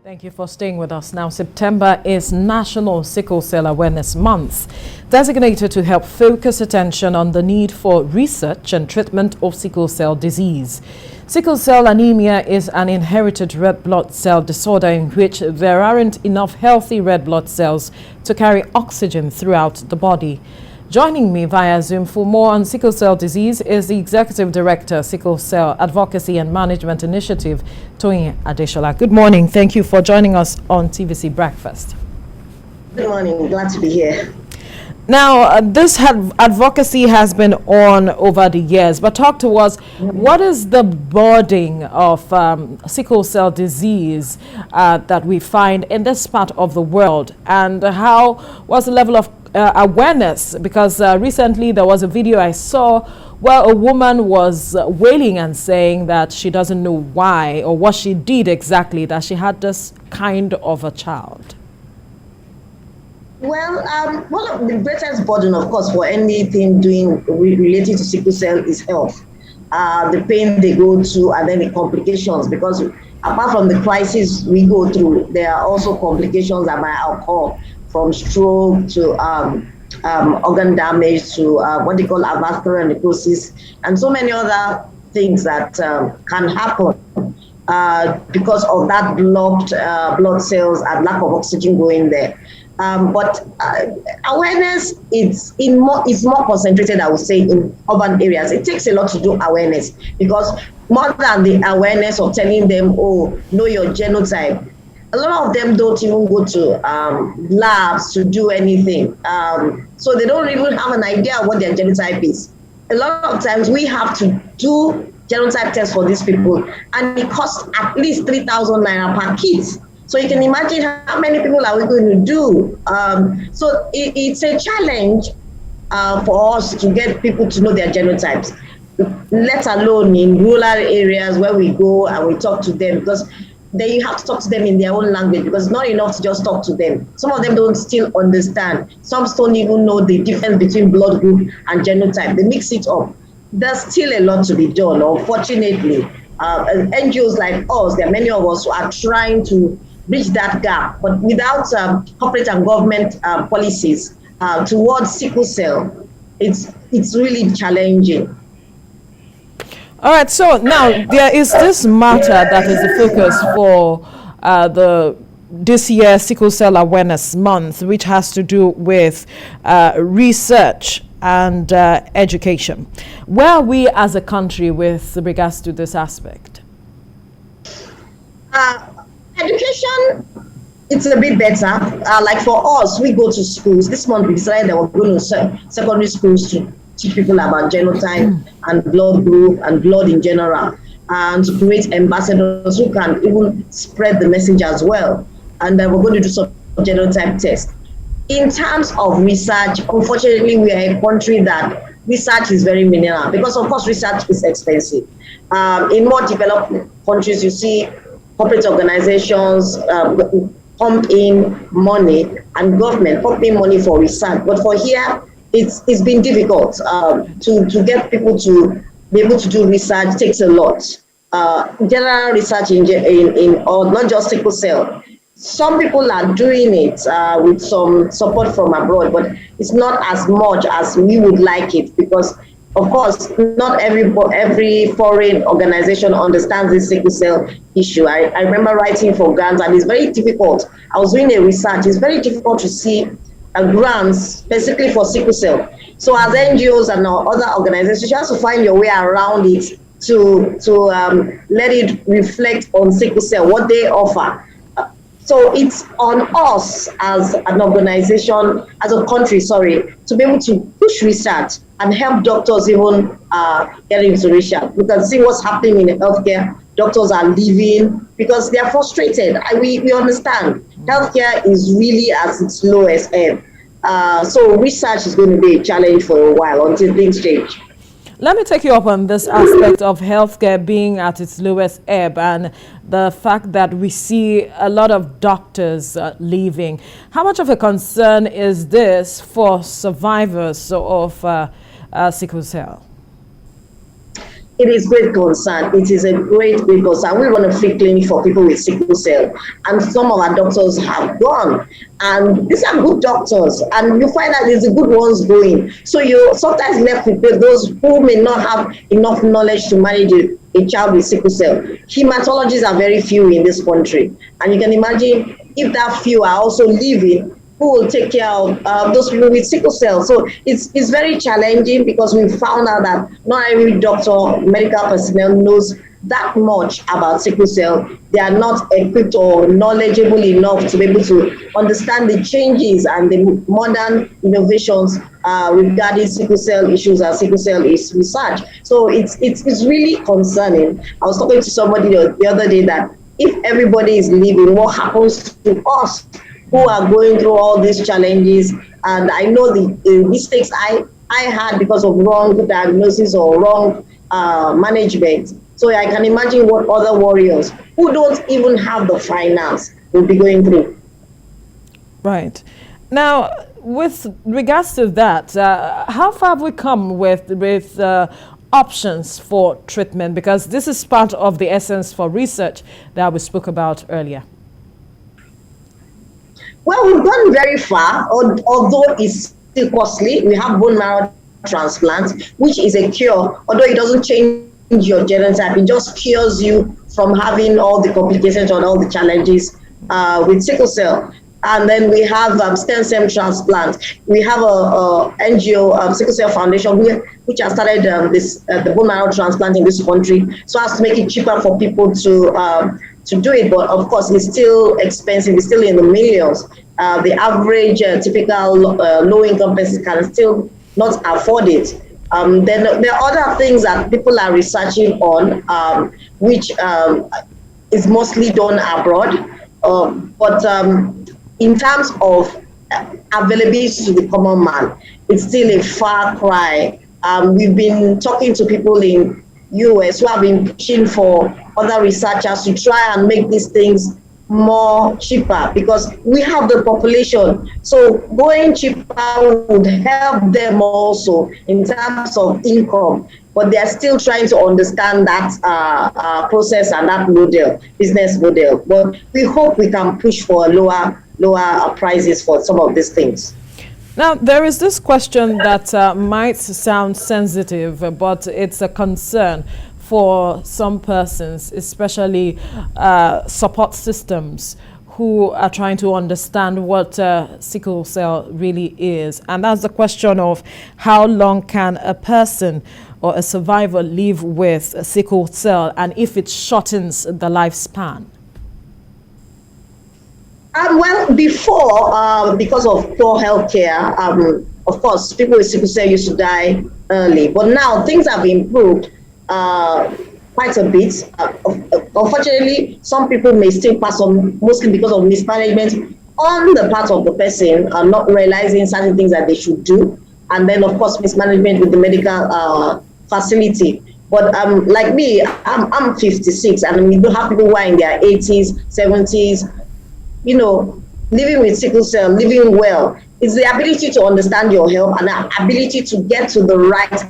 Thank you for staying with us. Now, September is National Sickle Cell Awareness Month, designated to help focus attention on the need for research and treatment of sickle cell disease. Sickle cell anemia is an inherited red blood cell disorder in which there aren't enough healthy red blood cells to carry oxygen throughout the body. Joining me via Zoom for more on sickle cell disease is the Executive Director, Sickle Cell Advocacy and Management Initiative, Toyin Adesola. Good morning. Thank you for joining us on TVC Breakfast. Good morning. Glad to be here. Now, this advocacy has been on over the years, but talk to us, what is the burden of sickle cell disease that we find in this part of the world, and what's the level of awareness? Because recently there was a video I saw where a woman was wailing and saying that she doesn't know why or what she did exactly, that she had this kind of a child. Well, one of the greatest burden, of course, for anything related to sickle cell is health. The pain they go through and then the complications, because apart from the crisis we go through, there are also complications that might occur, from stroke to organ damage to what they call avascular necrosis, and so many other things that can happen because of that blocked blood cells and lack of oxygen going there. But awareness is more concentrated, I would say, in urban areas. It takes a lot to do awareness, because more than the awareness of telling them, oh, know your genotype, a lot of them don't even go to labs to do anything. So they don't even have an idea of what their genotype is. A lot of times we have to do genotype tests for these people, and it costs at least 3,000 naira per kit. So you can imagine how many people are we going to do. So it's a challenge for us to get people to know their genotypes, let alone in rural areas where we go and we talk to them, because then you have to talk to them in their own language, because it's not enough to just talk to them. Some of them don't still understand. Some don't even know the difference between blood group and genotype. They mix it up. There's still a lot to be done, unfortunately. NGOs like us, there are many of us who are trying to bridge that gap, but without corporate and government policies towards sickle cell, it's really challenging. All right, so now there is this matter that is the focus for this year's Sickle Cell Awareness Month, which has to do with research and education. Where are we as a country with regards to this aspect? Education, it's a bit better. Like for us, we go to schools. This month we decided that we're going to secondary schools to teach people about genotype and blood group and blood in general, and to create ambassadors who can even spread the message as well. And then we're going to do some genotype tests. In terms of research, unfortunately, we are a country that research is very minimal, because of course research is expensive. In more developed countries, you see corporate organizations pump in money, and government pump in money for research. But for here, it's been difficult to get people to be able to do research. Takes a lot. General research in or not just sickle cell. Some people are doing it with some support from abroad, but it's not as much as we would like it, because of course not every foreign organization understands this sickle cell issue. I remember writing for grants, and it's very difficult. I was doing a research. It's very difficult to see grants specifically for sickle cell. So as NGOs and other organizations, you have to find your way around it to let it reflect on sickle cell, what they offer. So it's on us as an organization, as a country, to be able to push research and help doctors even get into research. We can see what's happening in healthcare. Doctors are leaving because they are frustrated. We understand. Healthcare is really at its lowest ebb. So research is going to be a challenge for a while until things change. Let me take you up on this aspect of healthcare being at its lowest ebb, and the fact that we see a lot of doctors leaving. How much of a concern is this for survivors of sickle cell? It is great concern. It is a great concern. We run a free clinic for people with sickle cell, and some of our doctors have gone. And these are good doctors, and you find that there's the good ones going. So you're sometimes left with those who may not have enough knowledge to manage a child with sickle cell. Hematologists are very few in this country, and you can imagine if that few are also leaving, who will take care of those people with sickle cell. So it's very challenging, because we found out that not every doctor, medical personnel knows that much about sickle cell. They are not equipped or knowledgeable enough to be able to understand the changes and the modern innovations regarding sickle cell issues and sickle cell research. So it's really concerning. I was talking to somebody the other day that if everybody is leaving, what happens to us who are going through all these challenges? And I know the mistakes I had because of wrong diagnosis or wrong management. So I can imagine what other warriors who don't even have the finance will be going through. Right. Now, with regards to that, how far have we come with options for treatment? Because this is part of the essence for research that we spoke about earlier. Well, we've gone very far, although it's still costly. We have bone marrow transplant, which is a cure, although it doesn't change your genotype. It just cures you from having all the complications and all the challenges with sickle cell. And then we have stem cell transplant. We have a NGO, Sickle Cell Foundation, which has started the bone marrow transplant in this country, so as to make it cheaper for people to do it. But of course, it's still expensive. It's still in the millions. The average typical low-income person can still not afford it. Then there are other things that people are researching on, which is mostly done abroad. But in terms of availability to the common man, it's still a far cry. We've been talking to people in US who have been pushing for other researchers to try and make these things more cheaper, because we have the population. So going cheaper would help them also in terms of income, but they are still trying to understand that process and that business model. But we hope we can push for lower prices for some of these things. Now, there is this question that might sound sensitive, but it's a concern for some persons, especially support systems, who are trying to understand what sickle cell really is. And that's the question of how long can a person or a survivor live with sickle cell, and if it shortens the lifespan. Well, before, because of poor healthcare, of course, people with sickle cell used to die early. But now things have improved quite a bit. Unfortunately, some people may still pass on, mostly because of mismanagement on the part of the person, not realizing certain things that they should do. And then, of course, mismanagement with the medical facility. But like me, I'm 56, and we do have people who are in their 80s, 70s. You know, living with sickle cell, living well, is the ability to understand your health and the ability to get to the right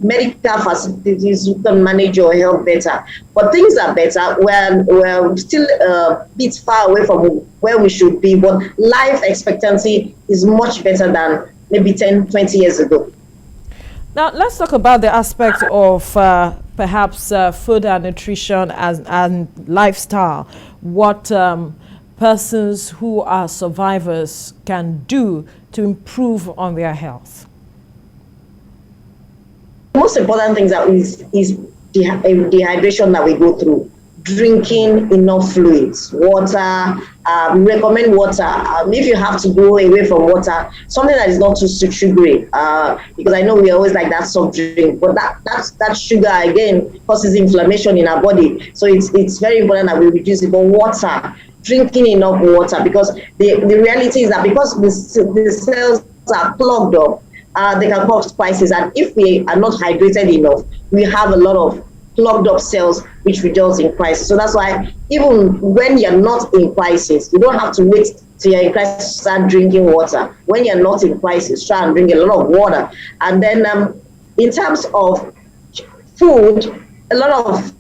medical facilities who can manage your health better. But things are better. We're still a bit far away from where we should be, but life expectancy is much better than maybe 10, 20 years ago. Now, let's talk about the aspect of perhaps food and nutrition and lifestyle. What persons who are survivors can do to improve on their health? The most important thing is dehydration that we go through. Drinking enough fluids, water. We recommend water. If you have to go away from water, something that is not too sugary, because I know we always like that soft drink, but that sugar again causes inflammation in our body. So it's very important that we reduce it. But water, drinking enough water, because the reality is that because the cells are clogged up, they can cause crisis. And if we are not hydrated enough, we have a lot of clogged up cells, which results in crisis. So that's why even when you're not in crisis, you don't have to wait till you're in crisis to start drinking water. When you're not in crisis, try and drink a lot of water. And then in terms of food, a lot of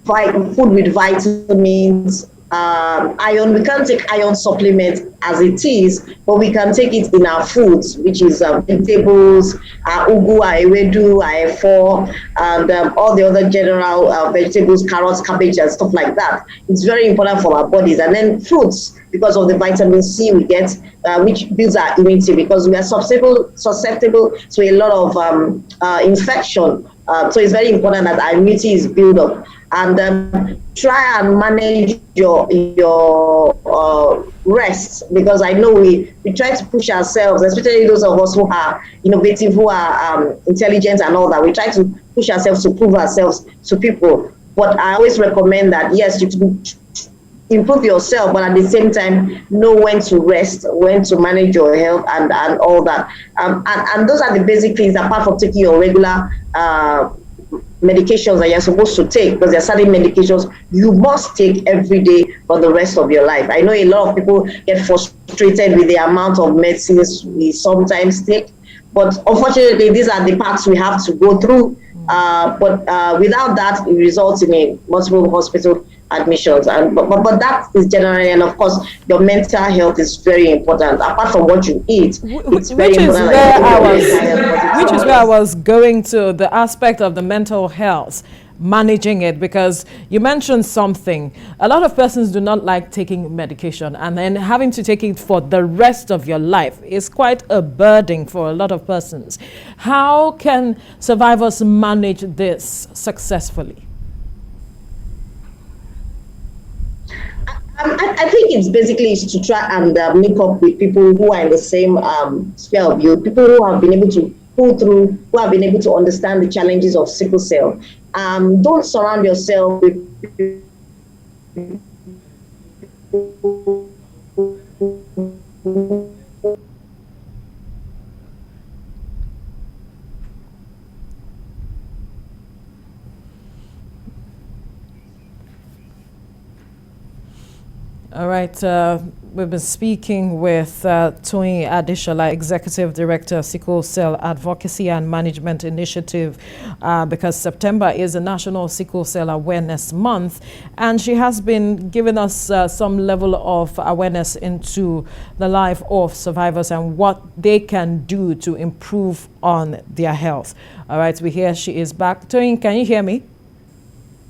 food with vitamins, iron. We can't take iron supplement as it is, but we can take it in our foods, which is vegetables, ugu, ewedu, efo, and all the other general vegetables, carrots, cabbage, and stuff like that. It's very important for our bodies. And then fruits, because of the vitamin C we get, which builds our immunity, because we are susceptible to a lot of infection. So it's very important that our immunity is built up. And try and manage your rest, because I know we try to push ourselves, especially those of us who are innovative, who are intelligent and all that. We try to push ourselves to prove ourselves to people. But I always recommend that, yes, you can improve yourself, but at the same time, know when to rest, when to manage your health, and all that. And those are the basic things, apart from taking your regular medications that you're supposed to take, because there are certain medications you must take every day for the rest of your life. I know a lot of people get frustrated with the amount of medicines we sometimes take, but unfortunately, these are the paths we have to go through. But without that, it results in a multiple hospital admissions. But that is generally, and of course, your mental health is very important. Apart from what you eat, it's very important. Which is where I was going to, the aspect of the mental health, managing it, because you mentioned something. A lot of persons do not like taking medication, and then having to take it for the rest of your life is quite a burden for a lot of persons. How can survivors manage this successfully? I think it's basically to try and link up with people who are in the same sphere of you, people who have been able to pull through, who have been able to understand the challenges of sickle cell. Don't surround yourself with All right, we've been speaking with Toyin Adesola, Executive Director, Sickle Cell Advocacy and Management Initiative, because September is the National Sickle Cell Awareness Month, and she has been giving us some level of awareness into the life of survivors and what they can do to improve on their health. All right, we hear she is back. Toyin, can you hear me?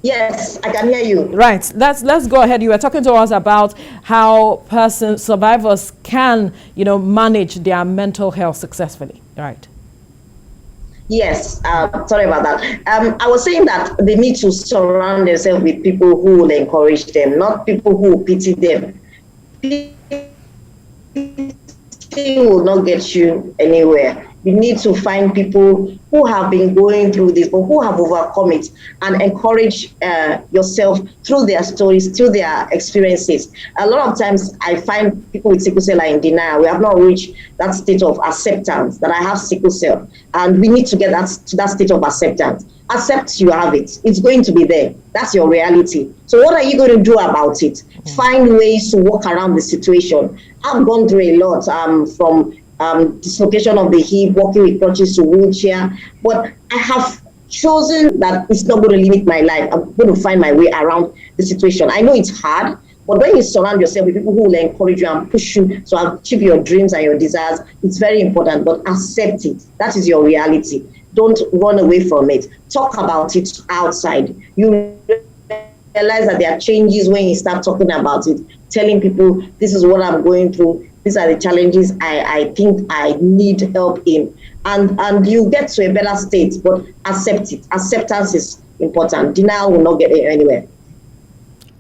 Yes, I can hear you. Right. Let's go ahead. You were talking to us about how survivors can, manage their mental health successfully. Right. Yes. Sorry about that. I was saying that they need to surround themselves with people who will encourage them, not people who will pity them. Pity will not get you anywhere. You need to find people who have been going through this, but who have overcome it, and encourage yourself through their stories, through their experiences. A lot of times I find people with sickle cell are in denial. We have not reached that state of acceptance that I have sickle cell, and we need to get to that state of acceptance. Accept you have it. It's going to be there. That's your reality. So what are you going to do about it? Find ways to work around the situation. I've gone through a lot from dislocation of the hip, walking with crutches to wheelchair, but I have chosen that it's not going to limit my life. I'm going to find my way around the situation. I know it's hard, but when you surround yourself with people who will encourage you and push you to achieve your dreams and your desires, it's very important, but accept it. That is your reality. Don't run away from it. Talk about it outside. You realize that there are changes when you start talking about it, telling people, this is what I'm going through. These are the challenges I think I need help in. And you get to a better state, but accept it. Acceptance is important. Denial will not get anywhere.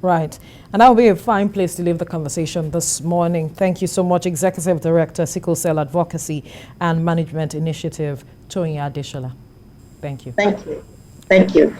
Right. And that will be a fine place to leave the conversation this morning. Thank you so much, Executive Director, Sickle Cell Advocacy and Management Initiative, Toyin Adesola. Thank you. Thank you. Thank you.